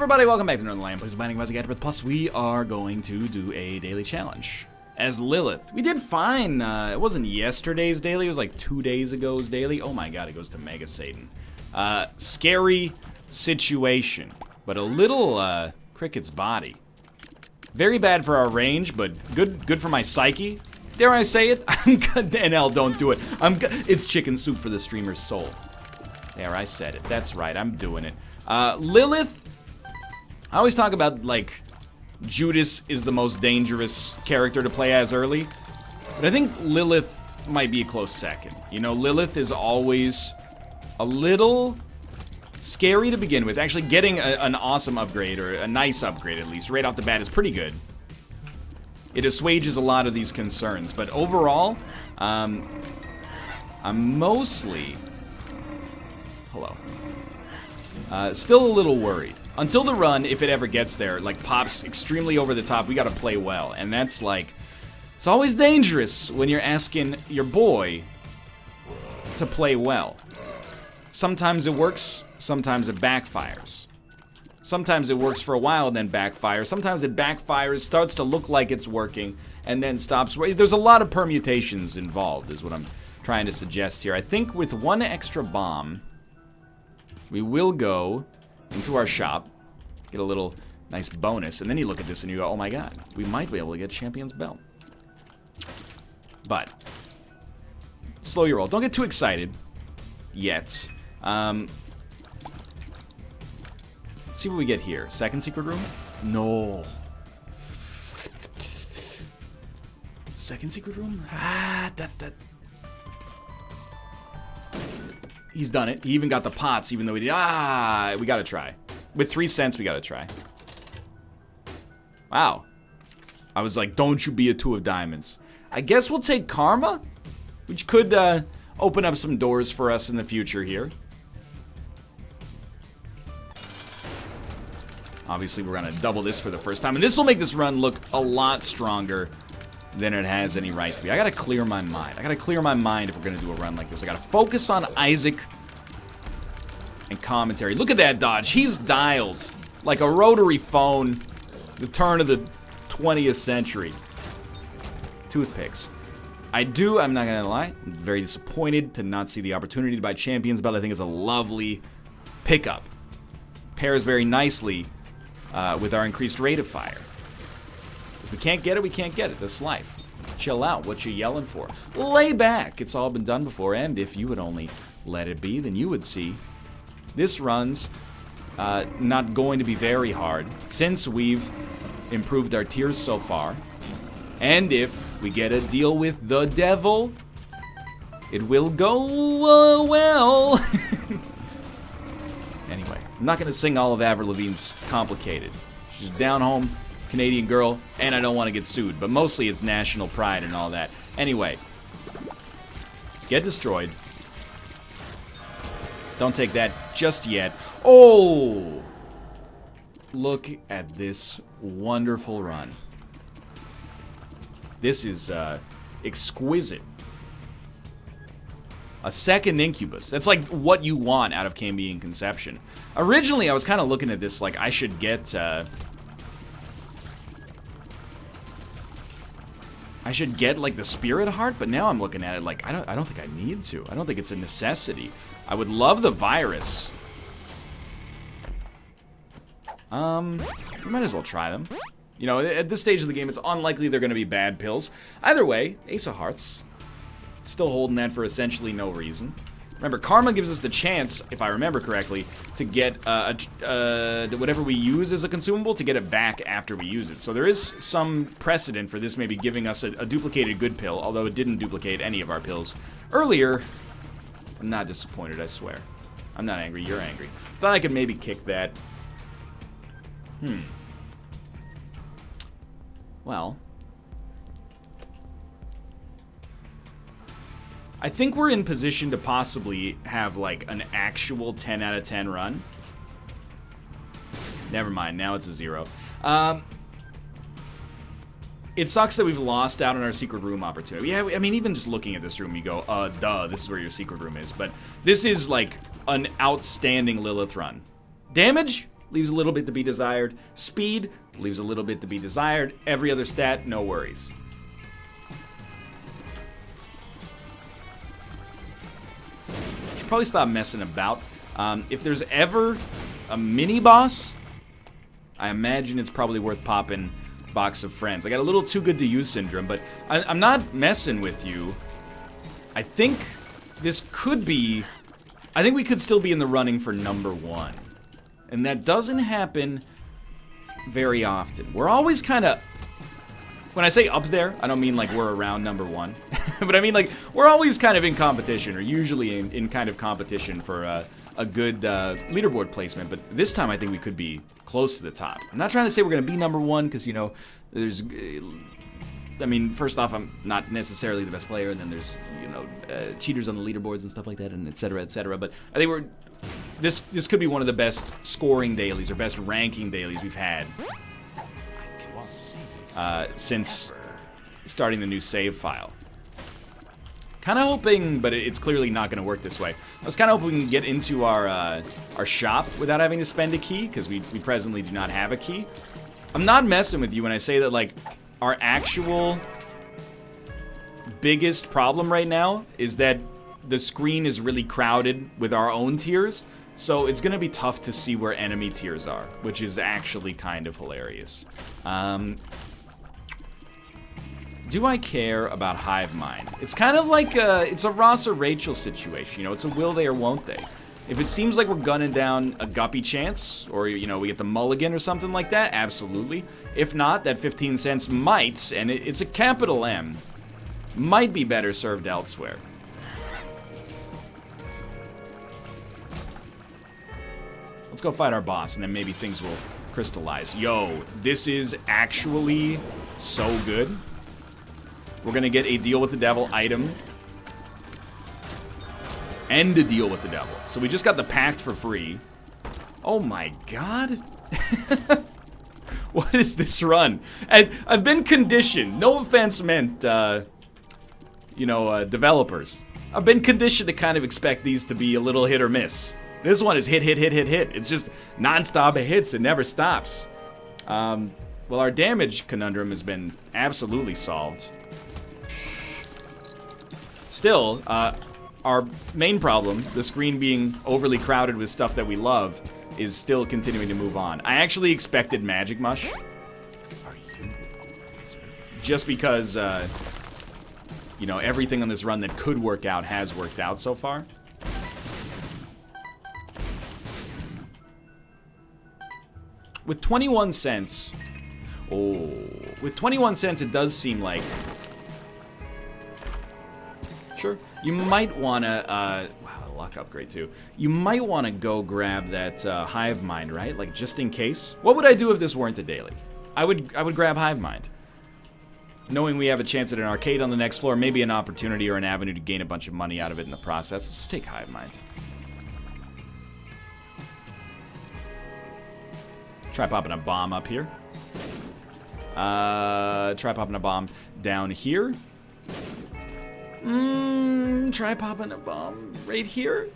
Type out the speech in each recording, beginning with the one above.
everybody, welcome back to Northernlion. Please binding about AFTERBIRTH. Plus, we are going to do a daily challenge as Lilith. We did fine. It wasn't yesterday's daily. It was like 2 days ago's daily. Oh my god, it goes to Mega Satan. Scary situation, but a little Cricket's body. Very bad for our range, but good for my psyche. Dare I say it? I'm good. NL, don't do it. It's chicken soup for the streamer's soul. There, I said it. That's right. I'm doing it. Lilith. I always talk about, like, Judas is the most dangerous character to play as early. But I think Lilith might be a close second. You know, Lilith is always a little scary to begin with. Actually, getting an awesome upgrade, or a nice upgrade at least, right off the bat is pretty good. It assuages a lot of these concerns. But overall, I'm mostly... Hello. Still a little worried. Until the run, if it ever gets there, like, pops extremely over the top, we gotta play well. And that's like... It's always dangerous when you're asking your boy to play well. Sometimes it works, sometimes it backfires. Sometimes it works for a while and then backfires. Sometimes it backfires, starts to look like it's working, and then stops. There's a lot of permutations involved, is what I'm trying to suggest here. I think with one extra bomb, we will go into our shop, get a little nice bonus, and then you look at this and you go, oh my god, we might be able to get Champion's Belt. But, slow your roll. Don't get too excited yet. Let's see what we get here. Second secret room? No. Second secret room? He's done it. He even got the pots, even though he did. We gotta try. With 3 cents, we gotta try. Wow. I was like, don't you be a 2 of diamonds. I guess we'll take Karma, which could open up some doors for us in the future here. Obviously, we're gonna double this for the first time, and this will make this run look a lot stronger than it has any right to be. I gotta clear my mind. I gotta clear my mind if we're gonna do a run like this. I gotta focus on Isaac and commentary. Look at that dodge. He's dialed like a rotary phone. The turn of the 20th century. Toothpicks. I'm not gonna lie, I'm very disappointed to not see the opportunity to buy Champion's Belt. I think it's a lovely pickup. Pairs very nicely with our increased rate of fire. If we can't get it, we can't get it. That's life. Chill out. What you yelling for? Lay back. It's all been done before, and if you would only let it be, then you would see this run's not going to be very hard since we've improved our tiers so far. And if we get a deal with the devil, it will go well. Anyway, I'm not going to sing all of Avril Lavigne's Complicated. She's a down-home Canadian girl, and I don't want to get sued, but mostly it's national pride and all that. Anyway, get destroyed. Don't take that just yet. Oh! Look at this wonderful run. This is exquisite. A second Incubus. That's like what you want out of Cambion Conception. Originally, I was kind of looking at this like I should get... I should get, like, the Spirit Heart, but now I'm looking at it like, I don't think I need to. I don't think it's a necessity. I would love the Virus. We might as well try them. You know, at this stage of the game, it's unlikely they're going to be bad pills. Either way, Ace of Hearts. Still holding that for essentially no reason. Remember, Karma gives us the chance, if I remember correctly, to get whatever we use as a consumable, to get it back after we use it. So there is some precedent for this maybe giving us a duplicated good pill, although it didn't duplicate any of our pills earlier. I'm not disappointed, I swear. I'm not angry, you're angry. Thought I could maybe kick that. Well... I think we're in position to possibly have, like, an actual 10 out of 10 run. Never mind, now it's a 0. It sucks that we've lost out on our secret room opportunity. Yeah, I mean, even just looking at this room, you go, duh, this is where your secret room is. But this is, like, an outstanding Lilith run. Damage? leaves a little bit to be desired. Speed leaves a little bit to be desired. Every other stat, no worries. Should probably stop messing about. If there's ever a mini boss, I imagine it's probably worth popping Box of Friends. I got a little too good to use syndrome, but I'm not messing with you. I think this could be... I think we could still be in the running for #1. And that doesn't happen very often. We're always kind of... When I say up there, I don't mean like we're around #1. But I mean like we're always kind of in competition, or usually in kind of competition for a good leaderboard placement. But this time I think we could be close to the top. I'm not trying to say we're going to be #1 because, you know, there's... I mean, first off, I'm not necessarily the best player, and then there's, you know, cheaters on the leaderboards and stuff like that, and et cetera, et cetera. But I think this could be one of the best scoring dailies or best ranking dailies we've had since starting the new save file. Kind of hoping, but it's clearly not going to work this way. I was kind of hoping we can get into our shop without having to spend a key, because we presently do not have a key. I'm not messing with you when I say that, like, our actual biggest problem right now is that the screen is really crowded with our own tiers, so it's going to be tough to see where enemy tiers are, which is actually kind of hilarious. Do I care about Hive Mind? It's kind of like it's a Ross or Rachel situation, you know, it's a will they or won't they. If it seems like we're gunning down a guppy chance, or, you know, we get the mulligan or something like that, absolutely. If not, that 15 cents might, and it's a capital M, might be better served elsewhere. Let's go fight our boss, and then maybe things will crystallize. Yo, this is actually so good. We're gonna get a deal with the devil item. And a deal with the devil. So we just got the pact for free. Oh my god. What is this run? And I've been conditioned. No offense meant, you know, developers. I've been conditioned to kind of expect these to be a little hit or miss. This one is hit, hit, hit, hit, hit. It's just non-stop hits. It never stops. Well, our damage conundrum has been absolutely solved. Still, our main problem, the screen being overly crowded with stuff that we love, is still continuing to move on. I actually expected Magic Mush. Just because, you know, everything on this run that could work out has worked out so far. With 21 cents... Oh, with 21 cents it does seem like... Sure. You might want to, wow, luck upgrade too. You might want to go grab that Hive Mind, right? Like, just in case. What would I do if this weren't a daily? I would grab Hive Mind. Knowing we have a chance at an arcade on the next floor, maybe an opportunity or an avenue to gain a bunch of money out of it in the process. Let's take Hive Mind. Try popping a bomb up here. Try popping a bomb down here. Try popping a bomb right here.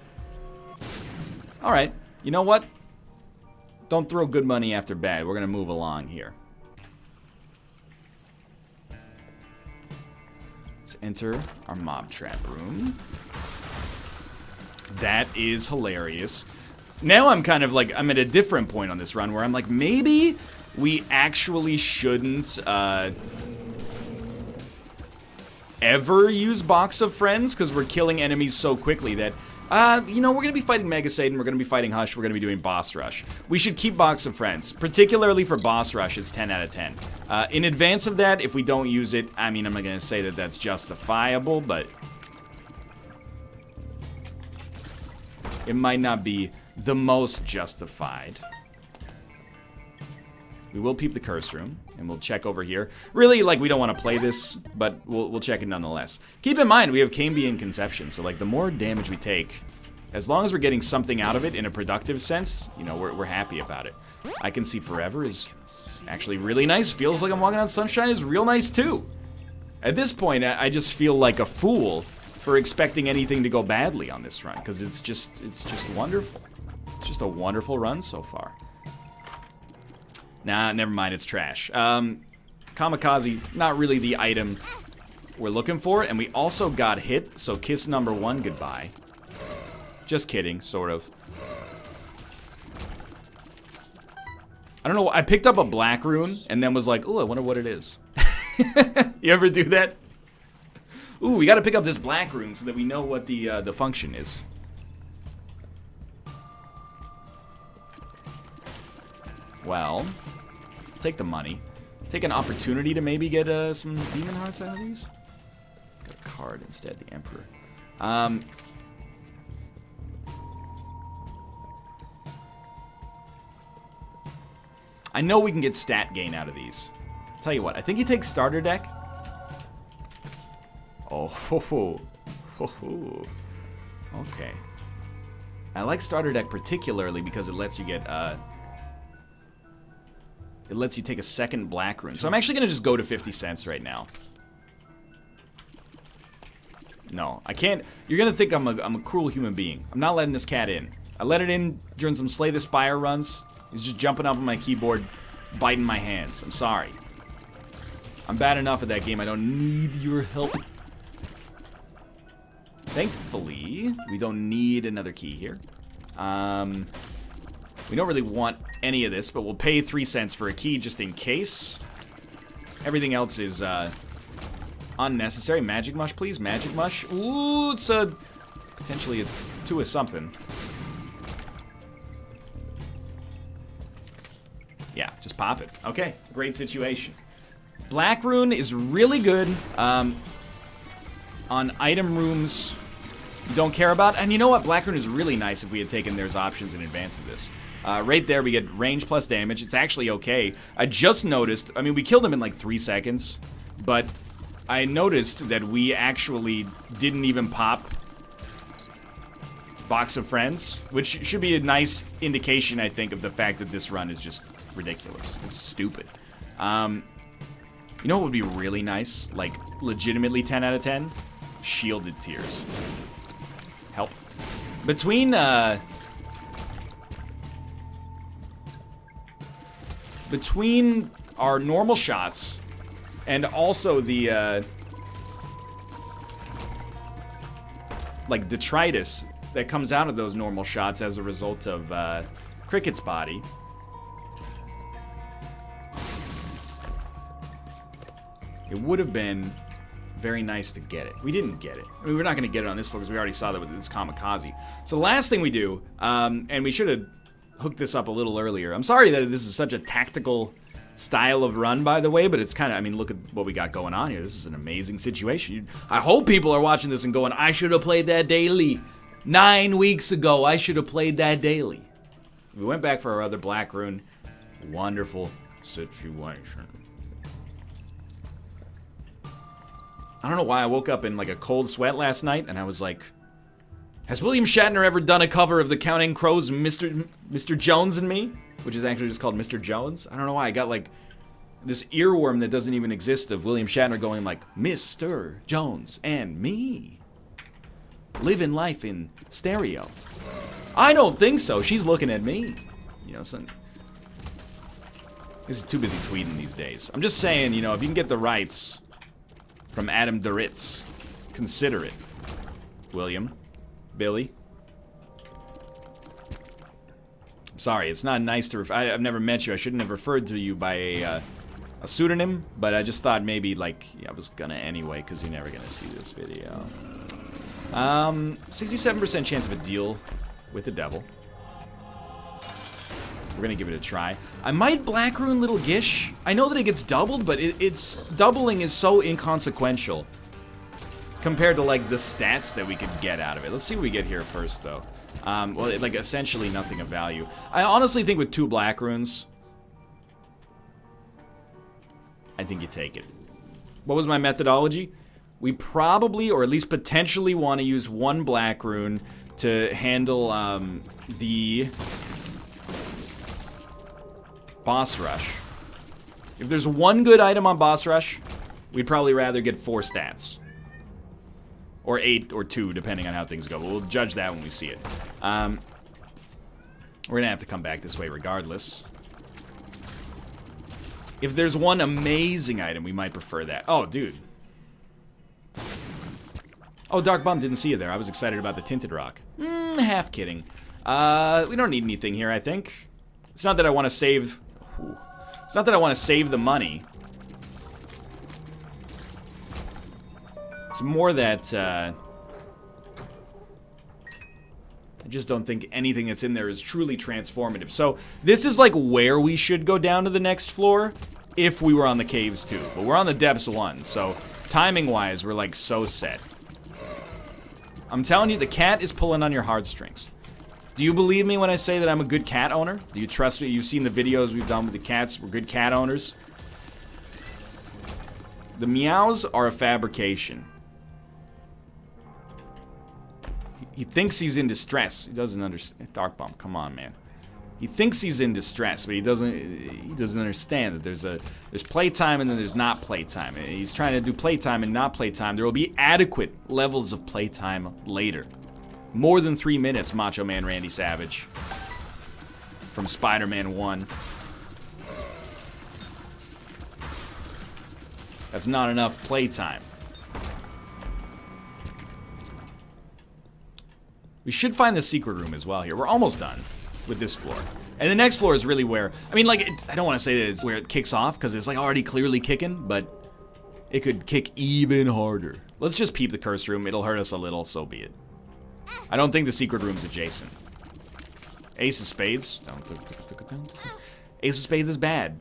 Alright, you know what? Don't throw good money after bad. We're gonna move along here. Let's enter our mob trap room. That is hilarious. Now I'm kind of like, I'm at a different point on this run where I'm like, maybe we actually shouldn't, ever use Box of Friends, because we're killing enemies so quickly that, you know, we're going to be fighting Mega Satan, we're going to be fighting Hush, we're going to be doing Boss Rush. We should keep Box of Friends. Particularly for Boss Rush, it's 10 out of 10. In advance of that, if we don't use it, I mean, I'm not going to say that that's justifiable, but it might not be the most justified. We will peep the curse room, and we'll check over here. Really, like, we don't want to play this, but we'll check it nonetheless. Keep in mind, we have Cambion Conception, so, like, the more damage we take, as long as we're getting something out of it in a productive sense, you know, we're happy about it. I Can See Forever is actually really nice. Feels like I'm walking on sunshine is real nice, too. At this point, I just feel like a fool for expecting anything to go badly on this run, because it's just wonderful. It's just a wonderful run so far. Nah, never mind, it's trash. Kamikaze, not really the item we're looking for, and we also got hit, so kiss number 1 goodbye. Just kidding, sort of. I don't know, I picked up a black rune, and then was like, ooh, I wonder what it is. You ever do that? Ooh, we gotta pick up this black rune so that we know what the function is. Well, take the money. Take an opportunity to maybe get some demon hearts out of these. Got a card instead, the Emperor. I know we can get stat gain out of these. Tell you what, I think you take starter deck. Oh, ho, ho. Ho, ho. Okay. I like starter deck particularly because it lets you get it lets you take a second black rune. So I'm actually gonna just go to 50 cents right now. No, I can't. You're gonna think I'm a cruel human being. I'm not letting this cat in. I let it in during some Slay the Spire runs. He's just jumping up on my keyboard, biting my hands. I'm sorry. I'm bad enough at that game. I don't need your help. Thankfully, we don't need another key here. We don't really want any of this, but we'll pay 3 cents for a key just in case. Everything else is unnecessary. Magic Mush, please. Magic Mush. Ooh, it's potentially a 2 of something. Yeah, just pop it. Okay, great situation. Black Rune is really good on item rooms you don't care about. And you know what? Black Rune is really nice if we had taken there's options in advance of this. Right there, we get range plus damage. It's actually okay. I just noticed, I mean, we killed him in like 3 seconds, but I noticed that we actually didn't even pop Box of Friends, which should be a nice indication, I think, of the fact that this run is just ridiculous. It's stupid. You know what would be really nice? Like, legitimately 10 out of 10? Shielded Tears. Help. Between our normal shots and also the like detritus that comes out of those normal shots as a result of Cricket's body, it would have been very nice to get it. We didn't get it. I mean, we're not going to get it on this floor because we already saw that with this Kamikaze. So the last thing we do, and we should have hooked this up a little earlier. I'm sorry that this is such a tactical style of run, by the way, but it's kind of, I mean, look at what we got going on here. This is an amazing situation. I hope people are watching this and going, I should have played that daily 9 weeks ago. I should have played that daily. We went back for our other black rune. Wonderful situation. I don't know why I woke up in like a cold sweat last night, and I was like, has William Shatner ever done a cover of the Counting Crows' Mr. Jones and Me? Which is actually just called Mr. Jones. I don't know why I got like this earworm that doesn't even exist of William Shatner going like, Mr. Jones and me. Living life in stereo. I don't think so. She's looking at me. You know, son. This is too busy tweeting these days. I'm just saying, you know, if you can get the rights from Adam Duritz, consider it. William. Billy. I'm sorry, it's not nice to I've never met you. I shouldn't have referred to you by a pseudonym, but I just thought maybe, like, yeah, I was gonna anyway, because you're never gonna see this video. 67% chance of a deal with the devil. We're gonna give it a try. I might Black Rune Little Gish. I know that it gets doubled, but its doubling is so inconsequential compared to, like, the stats that we could get out of it. Let's see what we get here first, though. Well, like, essentially nothing of value. I honestly think with 2 black runes, I think you take it. What was my methodology? We probably, or at least potentially, want to use 1 black rune to handle the boss rush. If there's 1 good item on boss rush, we'd probably rather get 4 stats. Or 8 or 2, depending on how things go. We'll judge that when we see it. We're gonna have to come back this way regardless. If there's one amazing item, we might prefer that. Oh, dude. Oh, Dark Bum, didn't see you there. I was excited about the Tinted Rock. Half kidding. We don't need anything here, I think. It's not that I want to save... It's not that I want to save the money. It's more that, I just don't think anything that's in there is truly transformative. So, this is like where we should go down to the next floor if we were on the caves too. But we're on the depths 1, so timing-wise, we're like so set. I'm telling you, the cat is pulling on your heartstrings. Do you believe me when I say that I'm a good cat owner? Do you trust me? You've seen the videos we've done with the cats. We're good cat owners. The meows are a fabrication. He thinks he's in distress. He doesn't understand. Dark Bump, come on, man. He thinks he's in distress, but he doesn't understand that there's playtime and then there's not playtime. He's trying to do playtime and not playtime. There will be adequate levels of playtime later. More than 3 minutes, Macho Man Randy Savage. From Spider-Man 1. That's not enough playtime. We should find the secret room as well here. We're almost done with this floor. And the next floor is really where, I mean, like, I don't want to say that it's where it kicks off, because it's, like, already clearly kicking, but it could kick even harder. Let's just peep the curse room. It'll hurt us a little, so be it. I don't think the secret room's adjacent. Ace of Spades. Ace of Spades is bad.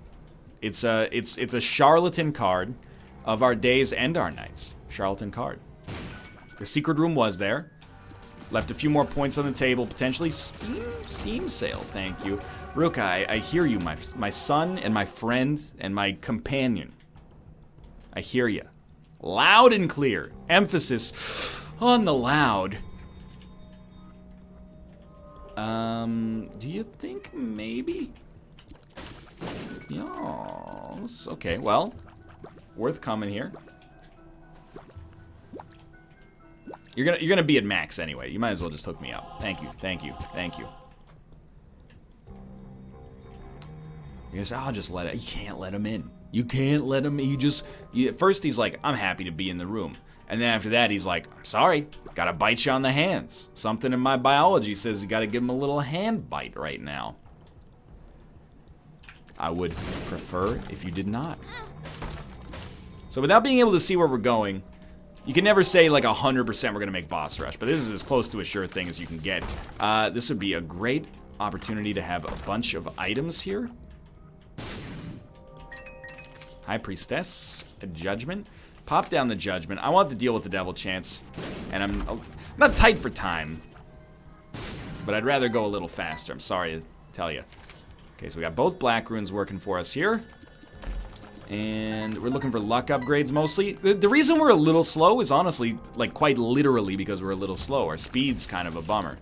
It's a charlatan card of our days and our nights. Charlatan card. The secret room was there. Left a few more points on the table. Potentially Steam sale. Thank you. Ruka, I hear you, my son and my friend and my companion. I hear you. Loud and clear. Emphasis on the loud. Do you think maybe? Yes. Okay, well, worth coming here. You're gonna be at max anyway. You might as well just hook me up. Thank you, thank you, thank you. You're I'll just let it. You can't let him in. You can't let him. At first he's like, I'm happy to be in the room, and then after that he's like, I'm sorry, gotta bite you on the hands. Something in my biology says you gotta give him a little hand bite right now. I would prefer if you did not. So without being able to see where we're going, you can never say like 100% we're gonna make boss rush, but this is as close to a sure thing as you can get. This would be a great opportunity to have a bunch of items here. High Priestess, a Judgment. Pop down the Judgment. I want to deal with the Devil Chance, and I'm not tight for time, but I'd rather go a little faster. I'm sorry to tell you. Okay, so we got both Black Runes working for us here. And we're looking for luck upgrades mostly. The reason we're a little slow is honestly, like, quite literally because we're a little slow. Our speed's kind of a bummer.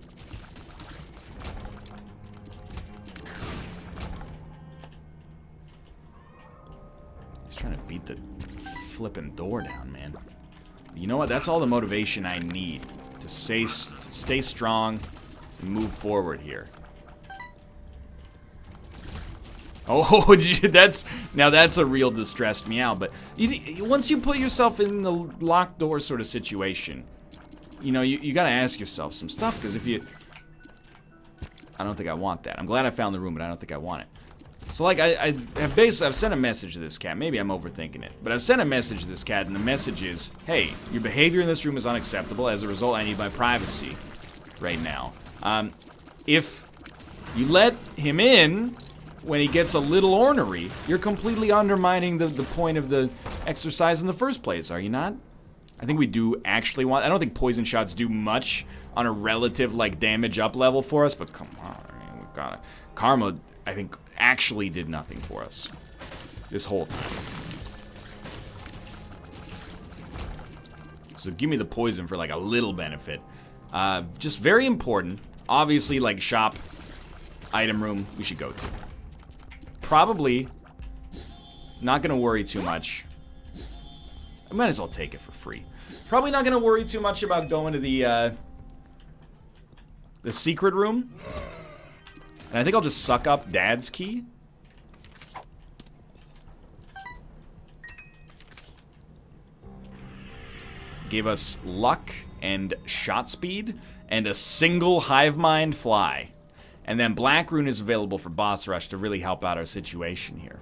He's trying to beat the flipping door down, man. You know what? That's all the motivation I need to stay strong and move forward here. Oh, that's a real distressed meow. But once you put yourself in the locked door sort of situation, you know, you gotta ask yourself some stuff, because if you... I don't think I want that. I'm glad I found the room, but I don't think I want it. So, like, I've sent a message to this cat. Maybe I'm overthinking it. But I've sent a message to this cat, and the message is, hey, your behavior in this room is unacceptable. As a result, I need my privacy right now. If you let him in when he gets a little ornery, you're completely undermining the point of the exercise in the first place, are you not? I think we do actually want... I don't think poison shots do much on a relative, like, damage up level for us, but come on, I mean, we've got to... Karma, I think, actually did nothing for us this whole time. So give me the poison for, like, a little benefit. Just very important. Obviously, like, shop, item room, we should go to. Probably not gonna worry too much. I might as well take it for free. Probably not gonna worry too much about going to the secret room. And I think I'll just suck up Dad's key. gave us luck and shot speed and a single hive mind fly. And then Black Rune is available for boss rush to really help out our situation here.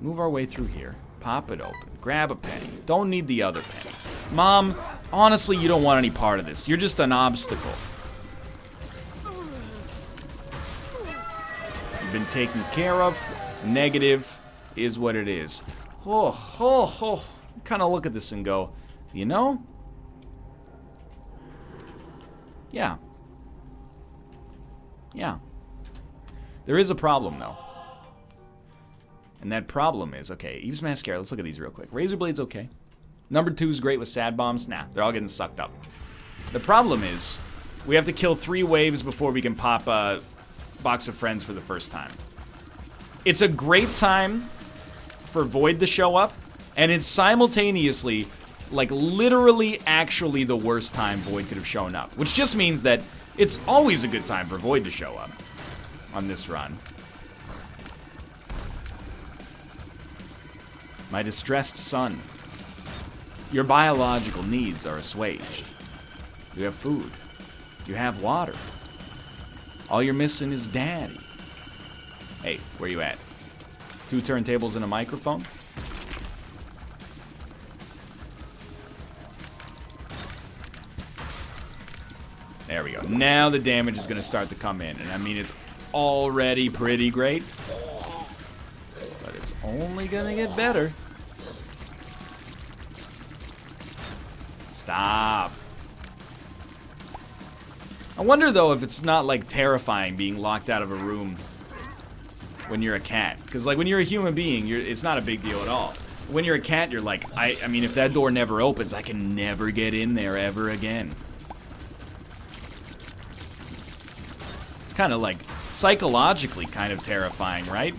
Move our way through here. Pop it open. Grab a penny. Don't need the other penny. Mom, honestly, you don't want any part of this. You're just an obstacle. You've been taken care of. Negative is what it is. Kind of look at this and go, you know? Yeah. Yeah. There is a problem, though. And that problem is, okay, Eve's Mascara, let's look at these real quick. Razor Blade's okay. Number 2 is great with Sad Bombs. Nah, they're all getting sucked up. The problem is, we have to kill 3 waves before we can pop a Box of Friends for the first time. It's a great time for Void to show up, and it's simultaneously, like, literally actually the worst time Void could have shown up. Which just means that it's always a good time for Void to show up on this run. My distressed son, your biological needs are assuaged. You have food. You have water. All you're missing is daddy. Hey, where you at? 2 turntables and a microphone? There we go. Now the damage is going to start to come in. And I mean, it's already pretty great. But it's only going to get better. Stop. I wonder, though, if it's not, like, terrifying being locked out of a room when you're a cat. Because, like, when you're a human being, it's not a big deal at all. When you're a cat, you're like, I mean, if that door never opens, I can never get in there ever again. It's kind of, like, psychologically kind of terrifying, right?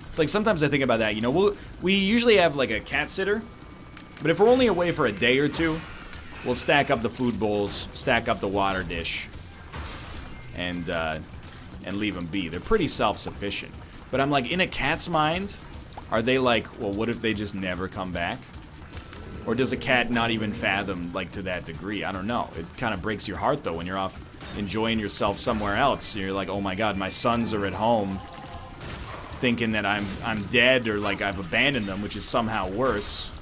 It's like, sometimes I think about that, you know, we usually have, like, a cat sitter. But if we're only away for a day or 2, we'll stack up the food bowls, stack up the water dish, and leave them be. They're pretty self-sufficient. But I'm like, in a cat's mind, are they like, well, what if they just never come back? Or does a cat not even fathom, like, to that degree? I don't know. It kind of breaks your heart, though, when you're off enjoying yourself somewhere else. You're like, oh my god, my sons are at home thinking that I'm dead or, like, I've abandoned them, which is somehow worse.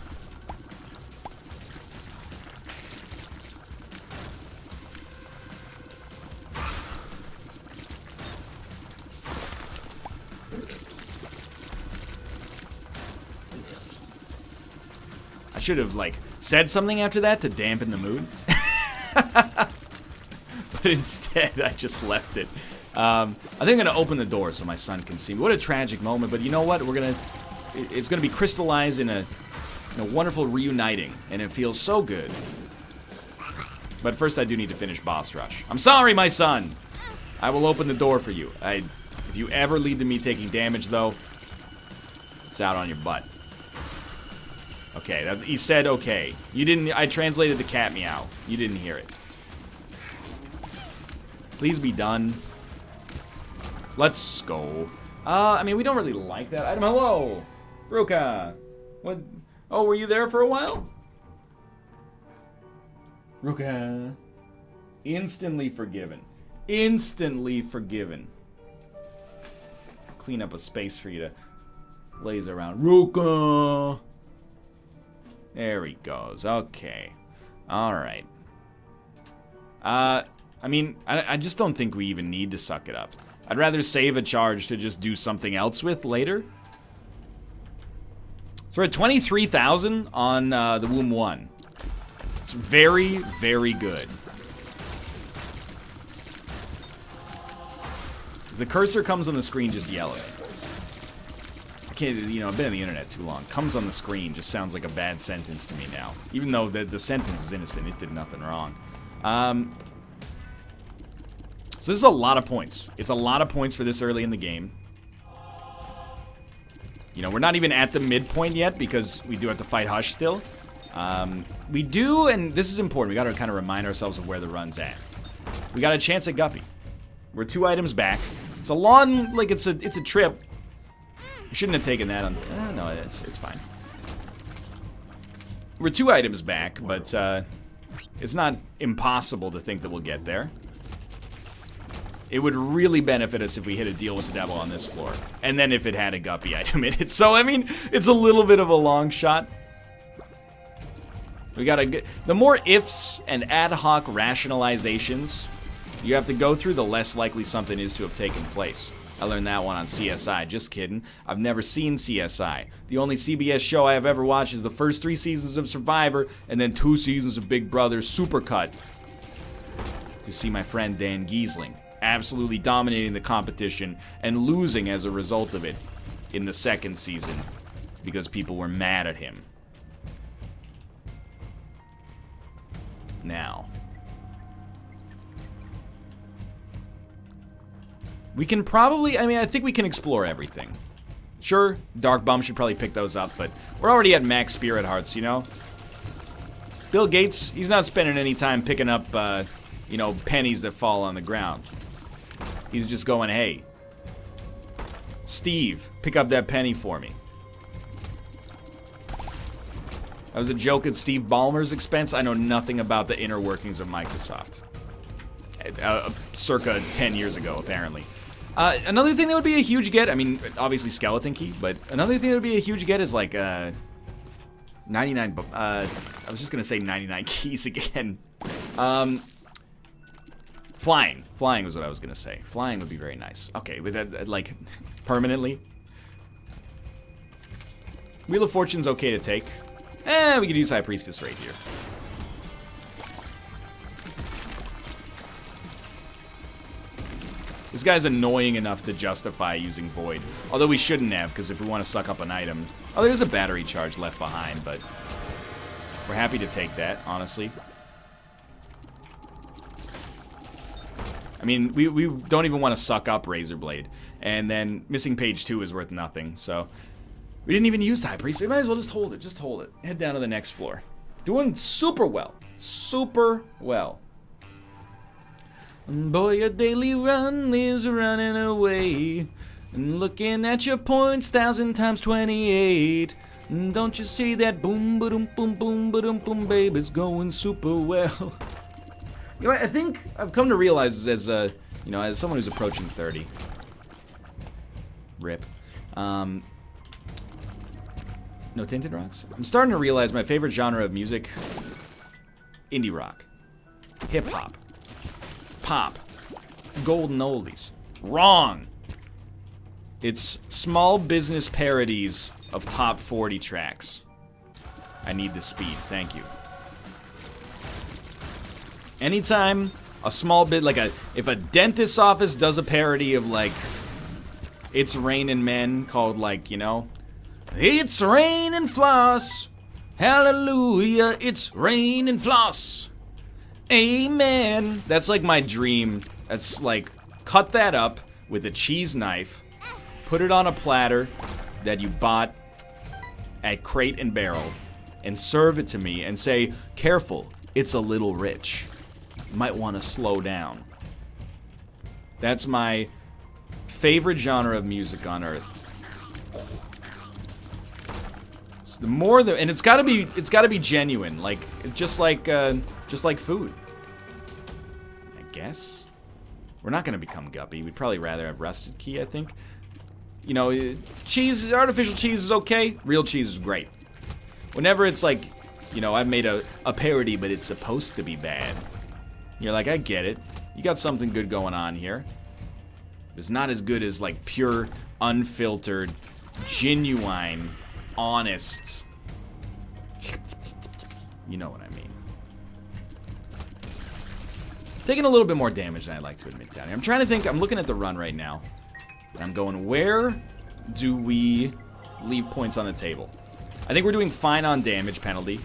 Should have, like, said something after that to dampen the mood. But instead, I just left it. I think I'm going to open the door so my son can see me. What a tragic moment, but you know what? It's going to be crystallized in a wonderful reuniting, and it feels so good. But first, I do need to finish boss rush. I'm sorry, my son! I will open the door for you. If you ever lead to me taking damage, though, it's out on your butt. Okay, he said okay. You didn't. I translated the cat meow. You didn't hear it. Please be done. Let's go. I mean, we don't really like that item. Hello, Ruka. What? Oh, were you there for a while? Ruka. Instantly forgiven. Instantly forgiven. Clean up a space for you to laser around. Ruka. There he goes. Okay. Alright. I mean, I just don't think we even need to suck it up. I'd rather save a charge to just do something else with later. So we're at 23,000 on the Womb 1. It's very, very good. If the cursor comes on the screen, just yell at it. I can't, you know, I've been on the internet too long. Comes on the screen just sounds like a bad sentence to me now. Even though the sentence is innocent, it did nothing wrong. So this is a lot of points. It's a lot of points for this early in the game. You know, we're not even at the midpoint yet because we do have to fight Hush still. We do, and this is important, we gotta kind of remind ourselves of where the run's at. We got a chance at Guppy. We're 2 items back. It's a long, like, it's a trip. You shouldn't have taken that on... no, it's fine. We're 2 items back, but it's not impossible to think that we'll get there. It would really benefit us if we hit a deal with the devil on this floor. And then if it had a Guppy item in it. So, I mean, it's a little bit of a long shot. We gotta get... The more ifs and ad hoc rationalizations you have to go through, the less likely something is to have taken place. I learned that one on CSI. Just kidding. I've never seen CSI. The only CBS show I have ever watched is the first 3 seasons of Survivor and then 2 seasons of Big Brother Supercut. To see my friend Dan Giesling absolutely dominating the competition and losing as a result of it in the 2nd season because people were mad at him. Now, we can probably, I mean, I think we can explore everything. Sure, Dark Bum should probably pick those up, but we're already at max spirit hearts, you know? Bill Gates, he's not spending any time picking up, you know, pennies that fall on the ground. He's just going, hey, Steve, pick up that penny for me. That was a joke at Steve Ballmer's expense. I know nothing about the inner workings of Microsoft. Circa 10 years ago, apparently. Another thing that would be a huge get, I mean, obviously Skeleton Key, but another thing that would be a huge get is like 99, I was just gonna say 99 keys again. Flying. Flying was what I was gonna say. Flying would be very nice. Okay, with that, like, permanently. Wheel of Fortune's okay to take. We could use High Priestess right here. This guy's annoying enough to justify using Void. Although we shouldn't have, because if we want to suck up an item... Oh, there's a battery charge left behind, but... We're happy to take that, honestly. I mean, we don't even want to suck up Razorblade. And then missing page 2 is worth nothing, so... We didn't even use the High Priest. We might as well just hold it. Just hold it. Head down to the next floor. Doing super well. Super well. Boy, your daily run is running away. And looking at your points, 1,000 times 28. Don't you see that boom, ba-dum, boom, boom, ba-dum, boom, babe, it's going super well. You know, I think I've come to realize as you know, as someone who's approaching 30. Rip. No Tinted Rocks? I'm starting to realize my favorite genre of music, indie rock, hip hop, pop, golden oldies. Wrong. It's small business parodies of top 40 tracks. I need the speed, thank you. Anytime a small bit, like if a dentist's office does a parody of like, It's Raining Men, called like, you know, It's raining floss, hallelujah, it's raining floss, amen. That's like my dream. That's like, cut that up with a cheese knife, put it on a platter that you bought at Crate and Barrel, and serve it to me and say, careful, it's a little rich. You might want to slow down. That's my favorite genre of music on earth. The more and it's gotta be genuine, like just like food. I guess we're not gonna become Guppy. We'd probably rather have Rusted Key. I think. You know, cheese, artificial cheese is okay. Real cheese is great. Whenever it's like, you know, I've made a parody, but it's supposed to be bad. You're like, I get it. You got something good going on here. It's not as good as like pure, unfiltered, genuine, honest. You know what I mean. Taking a little bit more damage than I'd like to admit down here. I'm trying to think, I'm looking at the run right now. And I'm going, where do we leave points on the table? I think we're doing fine on damage penalty.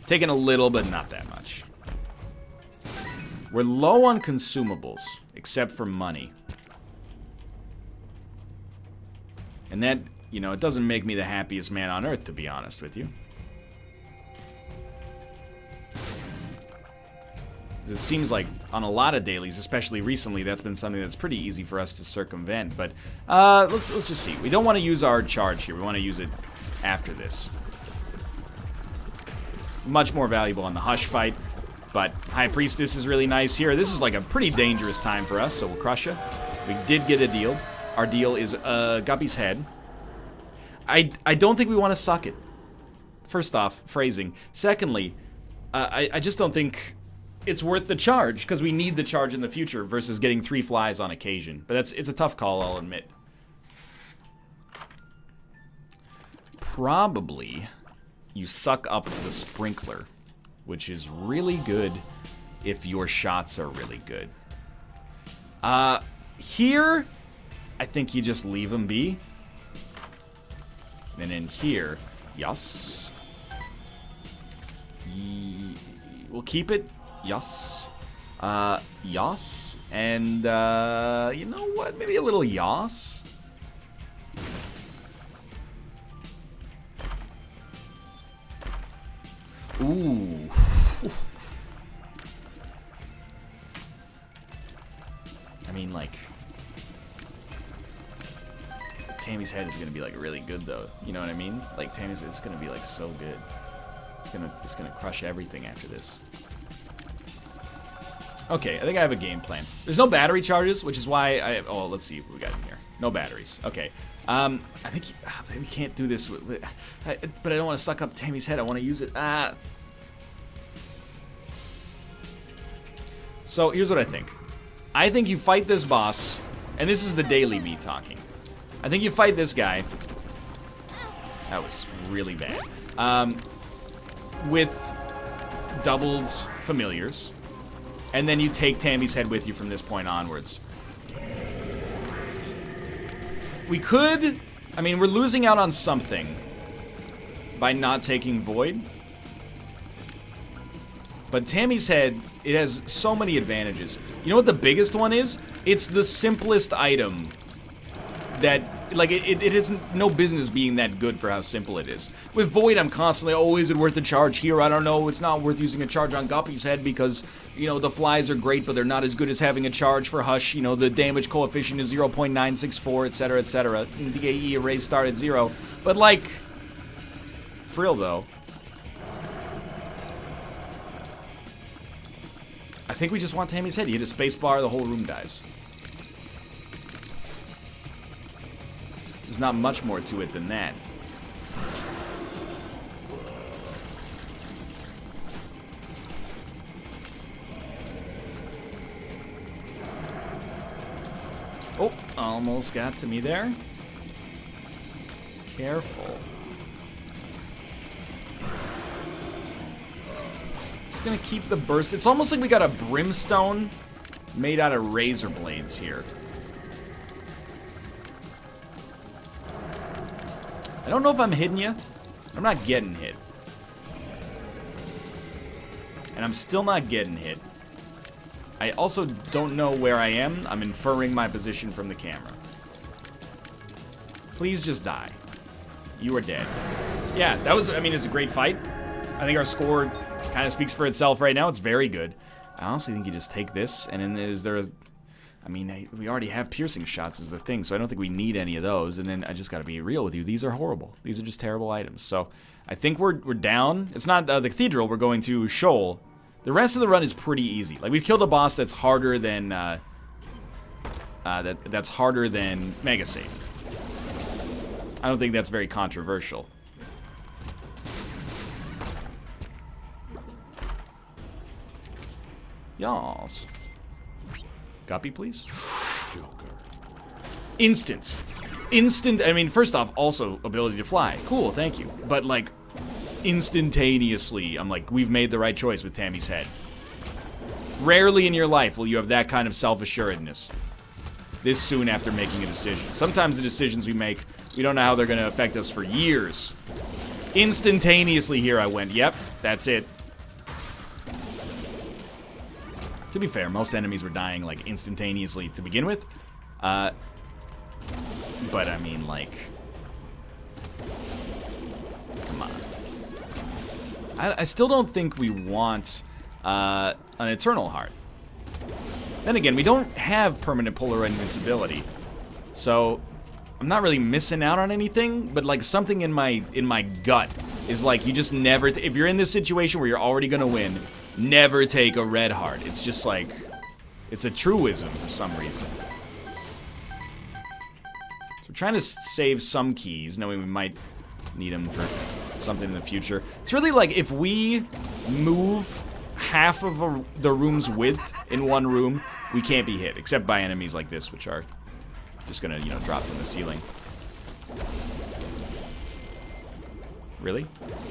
Taking a little, but not that much. We're low on consumables, except for money. And that, you know, it doesn't make me the happiest man on earth, to be honest with you. It seems like on a lot of dailies, especially recently, that's been something that's pretty easy for us to circumvent. But let's just see. We don't want to use our charge here. We want to use it after this. Much more valuable on the Hush fight. But High Priestess is really nice here. This is like a pretty dangerous time for us, so we'll crush you. We did get a deal. Our deal is Guppy's head. I don't think we want to suck it. First off, phrasing. Secondly, I just don't think it's worth the charge, because we need the charge in the future versus getting 3 flies on occasion. But it's a tough call, I'll admit. Probably you suck up the Sprinkler, which is really good if your shots are really good. Here, I think you just leave them be. And in here, yes. We'll keep it. Yas. Yas. And, you know what? Maybe a little yas. Ooh. I mean, like... Tammy's head is going to be, like, really good, though. You know what I mean? Like, Tammy's... It's going to be, like, so good. It's gonna crush everything after this. Okay, I think I have a game plan. There's no battery charges, which is why I... Oh, let's see what we got in here. No batteries. Okay. I think we can't do this. But I don't want to suck up Tammy's head. I want to use it. So here's what I think. I think you fight this boss, and this is the daily me talking. I think you fight this guy. That was really bad. With doubled familiars. And then you take Tammy's head with you from this point onwards. We could... I mean, we're losing out on something by not taking Void. But Tammy's head, it has so many advantages. You know what the biggest one is? It's the simplest item that... Like, it has no business being that good for how simple it is. With Void, I'm constantly, oh, is it worth the charge here? I don't know. It's not worth using a charge on Guppy's head because, you know, the flies are great, but they're not as good as having a charge for Hush. You know, the damage coefficient is 0.964, etc., etc. DAE arrays start at 0. But, like, for real, though, I think we just want Tammy's head. You hit a space bar, the whole room dies. There's not much more to it than that. Oh, almost got to me there. Careful. Just gonna keep the burst. It's almost like we got a brimstone made out of razor blades here. I don't know if I'm hitting you. I'm not getting hit. And I'm still not getting hit. I also don't know where I am. I'm inferring my position from the camera. Please just die. You are dead. Yeah, that was, I mean, it's a great fight. I think our score kind of speaks for itself right now. It's very good. I honestly think you just take this, and then is there a... I mean, we already have piercing shots is the thing, so I don't think we need any of those. And then I just got to be real with you. These are horrible. These are just terrible items. So I think we're down. It's not the Cathedral. We're going to Shoal. The rest of the run is pretty easy. Like, we've killed a boss that's harder than that's harder than Mega Satan. I don't think that's very controversial. Yas. Guppy, please. Instant. Instant. I mean, first off, also ability to fly. Cool, thank you. But, like, instantaneously, I'm like, we've made the right choice with Tammy's head. Rarely in your life will you have that kind of self-assuredness this soon after making a decision. Sometimes the decisions we make, we don't know how they're going to affect us for years. Instantaneously here I went, yep, that's it. To be fair, most enemies were dying, like, instantaneously to begin with. But, I mean, like... Come on. I still don't think we want an Eternal Heart. Then again, we don't have permanent Polar Invincibility, so I'm not really missing out on anything, but like something in my gut is like you just never, if you're in this situation where you're already gonna win, never take a red heart. It's just like, it's a truism for some reason. So we're trying to save some keys, knowing we might need them for something in the future. It's really like if we move half of the room's width in one room, we can't be hit, except by enemies like this, which are just gonna, you know, drop from the ceiling. Really?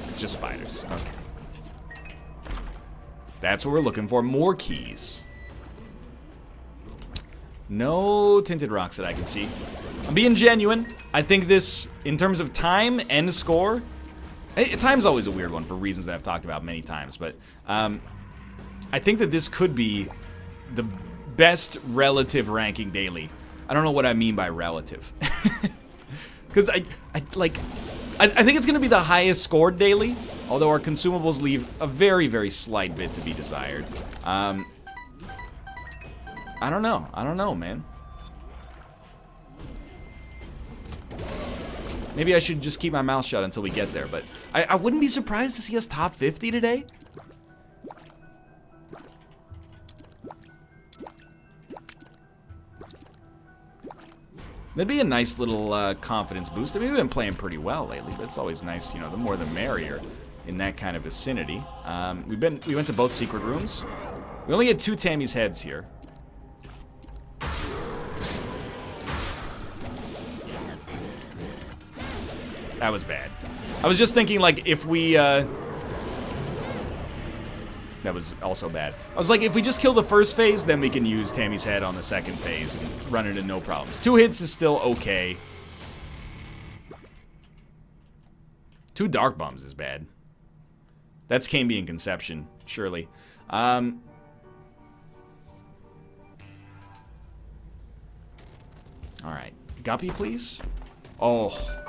It's just spiders. Okay. That's what we're looking for. More keys. No tinted rocks that I can see. I'm being genuine. I think this, in terms of time and score, time's always a weird one for reasons that I've talked about many times, but I think that this could be the best relative ranking daily. I don't know what I mean by relative. Because I think it's going to be the highest scored daily, although our consumables leave a very, very slight bit to be desired. I don't know. I don't know, man. Maybe I should just keep my mouth shut until we get there, but I wouldn't be surprised to see us top 50 today. That'd be a nice little confidence boost. I mean, we've been playing pretty well lately, but it's always nice, you know, the more the merrier in that kind of vicinity. We went to both secret rooms. We only had 2 Tammy's heads here. That was bad. I was just thinking, like, if we, that was also bad. I was like, if we just kill the first phase, then we can use Tammy's head on the second phase and run into no problems. 2 hits is still okay. 2 dark bombs is bad. That's Camby in Conception, surely. Alright. Guppy, please? Oh.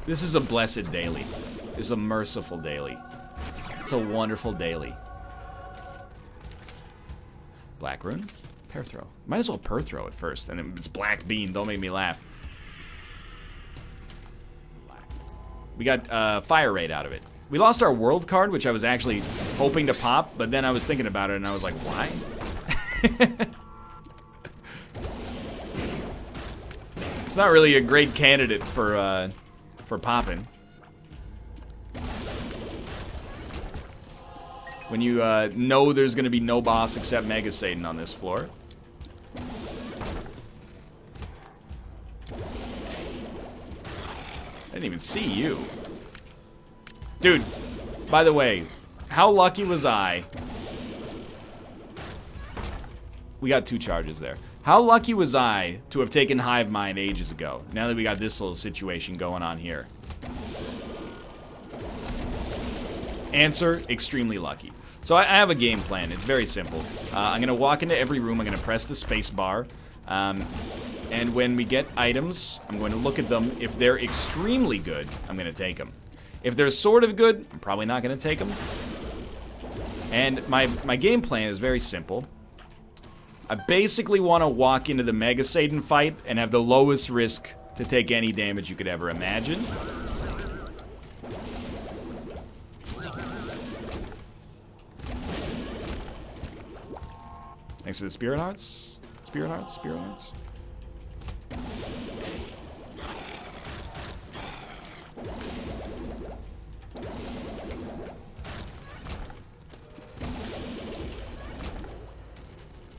This is a blessed daily. This is a merciful daily. It's a wonderful daily. Black rune, pair throw. Might as well per throw at first, and it's black bean. Don't make me laugh. We got fire raid out of it. We lost our world card, which I was actually hoping to pop, but then I was thinking about it, and I was like, why? It's not really a great candidate for popping. When you know there's going to be no boss except Mega Satan on this floor. I didn't even see you. Dude, by the way, how lucky was I? We got 2 charges there. How lucky was I to have taken Hive Mind ages ago, now that we got this little situation going on here? Answer, extremely lucky. So I have a game plan. It's very simple. I'm going to walk into every room. I'm going to press the space bar. And when we get items, I'm going to look at them. If they're extremely good, I'm going to take them. If they're sort of good, I'm probably not going to take them. And my game plan is very simple. I basically want to walk into the Mega Satan fight and have the lowest risk to take any damage you could ever imagine. Thanks for the Spirit Hearts. Spirit Hearts, Spirit Hearts.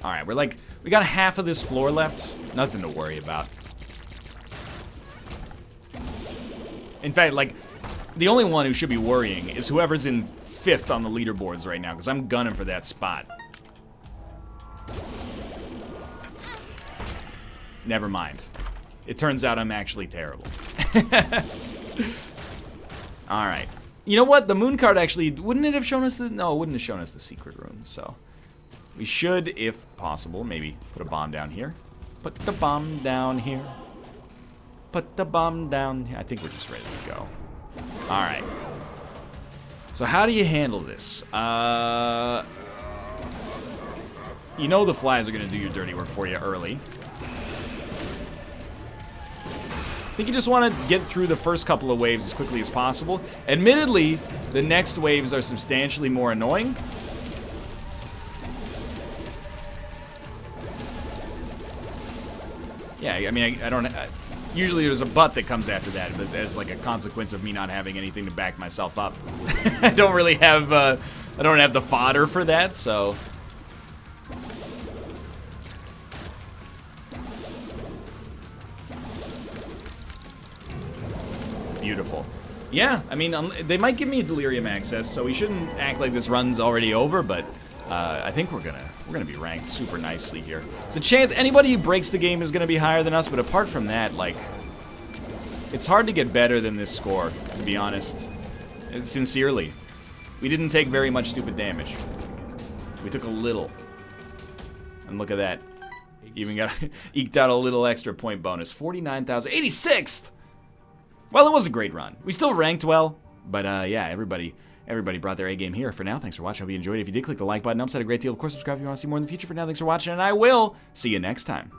Alright, we got half of this floor left. Nothing to worry about. In fact, like, the only one who should be worrying is whoever's in 5th on the leaderboards right now, because I'm gunning for that spot. Never mind. It turns out I'm actually terrible. Alright. You know what? The moon card actually, wouldn't it have shown us the... No, it wouldn't have shown us the secret room, so... We should, if possible, maybe put a bomb down here. Put the bomb down here. Put the bomb down here. I think we're just ready to go. Alright. So how do you handle this? You know the flies are going to do your dirty work for you early. I think you just want to get through the first couple of waves as quickly as possible. Admittedly, the next waves are substantially more annoying. Yeah, I mean, I don't... usually there's a butt that comes after that, but as like a consequence of me not having anything to back myself up. I don't really have... I don't have the fodder for that, so... Beautiful. Yeah, I mean, they might give me a delirium access, so we shouldn't act like this run's already over, but I think we're gonna be ranked super nicely here. The chance anybody who breaks the game is gonna be higher than us, but apart from that, like, it's hard to get better than this score, to be honest. Sincerely. We didn't take very much stupid damage. We took a little. And look at that. Even got eked out a little extra point bonus. 49,000. 86th! Well, it was a great run. We still ranked well, but yeah, everybody brought their A game here. For now, thanks for watching. Hope you enjoyed it. If you did, click the like button. Helps out a great deal. Of course, subscribe if you want to see more in the future. For now, thanks for watching, and I will see you next time.